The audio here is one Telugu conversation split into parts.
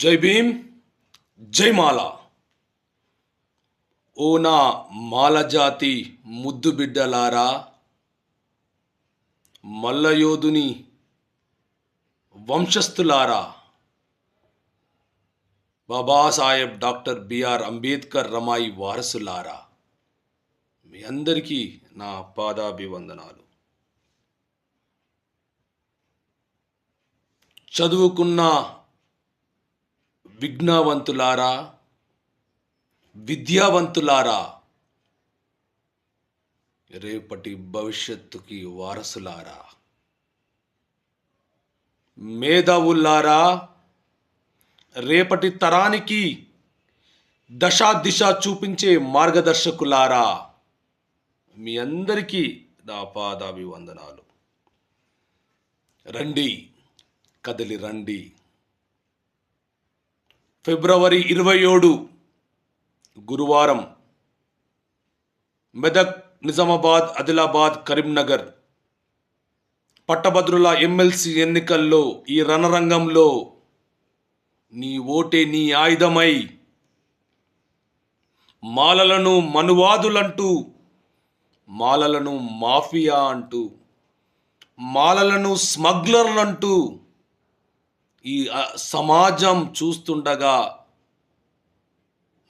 జై భీమ్, జై మాల. ఓ నా మాల జాతి ముద్దు బిడ్డలారా, మల్లయోధుని వంశస్థులారా, బాబాసాహెబ్ డాక్టర్ బిఆర్ అంబేద్కర్ రమాయి వారసులారా, మీ అందరికీ నా పాదాభివందనాలు. చదువుకున్న విజ్ఞావంతులారా, విద్యావంతులారా, రేపటి భవిష్యత్తుకి వారసులారా, మేధావులారా, రేపటి తరానికి దశా దిశ చూపించే మార్గదర్శకులారా, మీ అందరికీ నా పాదాభివందనాలు. రండి, కదలి రండి. ఫిబ్రవరి 27 గురువారం మెదక్, నిజామాబాద్, ఆదిలాబాద్, కరీంనగర్ పట్టభద్రుల ఎమ్మెల్సీ ఎన్నికల్లో ఈ రణరంగంలో నీ ఓటే నీ ఆయుధమై మాలలను మనువాదులంటూ, మాలలను మాఫియా అంటూ, మాలలను స్మగ్లర్లంటూ ఈ సమాజం చూస్తుండగా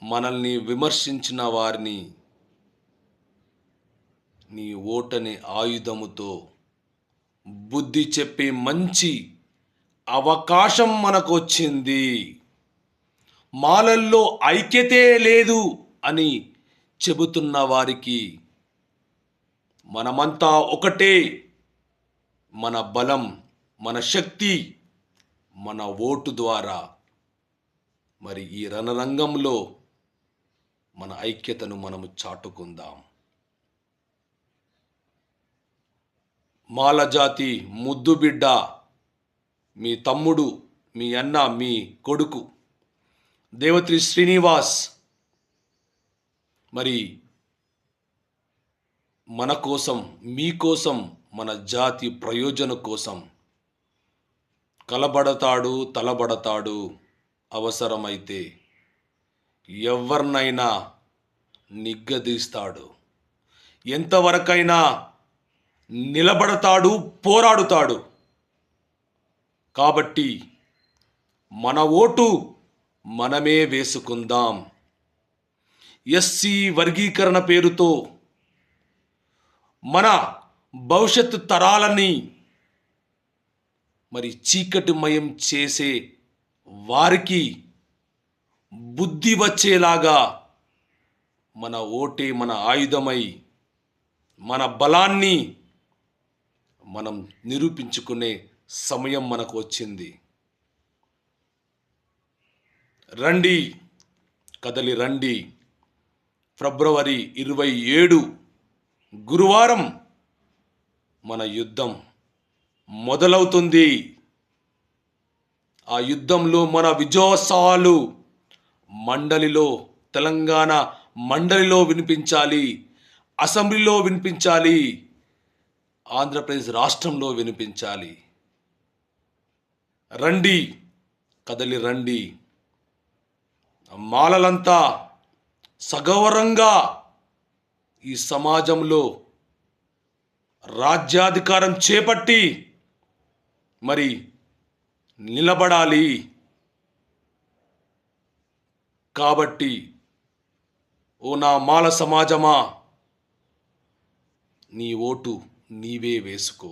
మనల్ని విమర్శించిన వారిని నీ ఓటని ఆయుధముతో బుద్ధి చెప్పే మంచి అవకాశం మనకు వచ్చింది. మాలల్లో ఐక్యతే లేదు అని చెబుతున్న వారికి మనమంతా ఒకటే. మన బలం, మన శక్తి మన ఓటు ద్వారా మరి ఈ రణరంగంలో మన ఐక్యతను మనము చాటుకుందాం. మాలజాతి ముద్దు బిడ్డ, మీ తమ్ముడు, మీ అన్న, మీ కొడుకు దేవత్రి శ్రీనివాస్ మరి మన కోసం, మీకోసం, మన జాతి ప్రయోజనం కోసం కలబడతాడు, తలబడతాడు. అవసరమైతే ఎవరినైనా నిగ్గదీస్తాడు. ఎంతవరకైనా నిలబడతాడు, పోరాడుతాడు. కాబట్టి మన ఓటు మనమే వేసుకుందాం. ఎస్సీ వర్గీకరణ పేరుతో మన భవిష్యత్తు తరాలని మరి చీకటిమయం చేసే వారికి బుద్ధి వచ్చేలాగా మన ఓటే మన ఆయుధమై మన బలాన్ని మనం నిరూపించుకునే సమయం మనకు వచ్చింది. రండి, కదలి రండి. ఫిబ్రవరి 27 గురువారం మన యుద్ధం మొదలవుతుంది. ఆ యుద్ధంలో మన విజయోత్సవాలు మండలిలో, తెలంగాణ మండలిలో వినిపించాలి, అసెంబ్లీలో వినిపించాలి, ఆంధ్రప్రదేశ్ రాష్ట్రంలో వినిపించాలి. రండి, కదలి రండి. మాలలంతా సగౌరవంగా ఈ సమాజంలో రాజ్యాధికారం చేపట్టి మరి నిలబడాలి. కాబట్టి ఓ నా మాల సమాజమా, నీ ఓటు నీవే వేసుకో.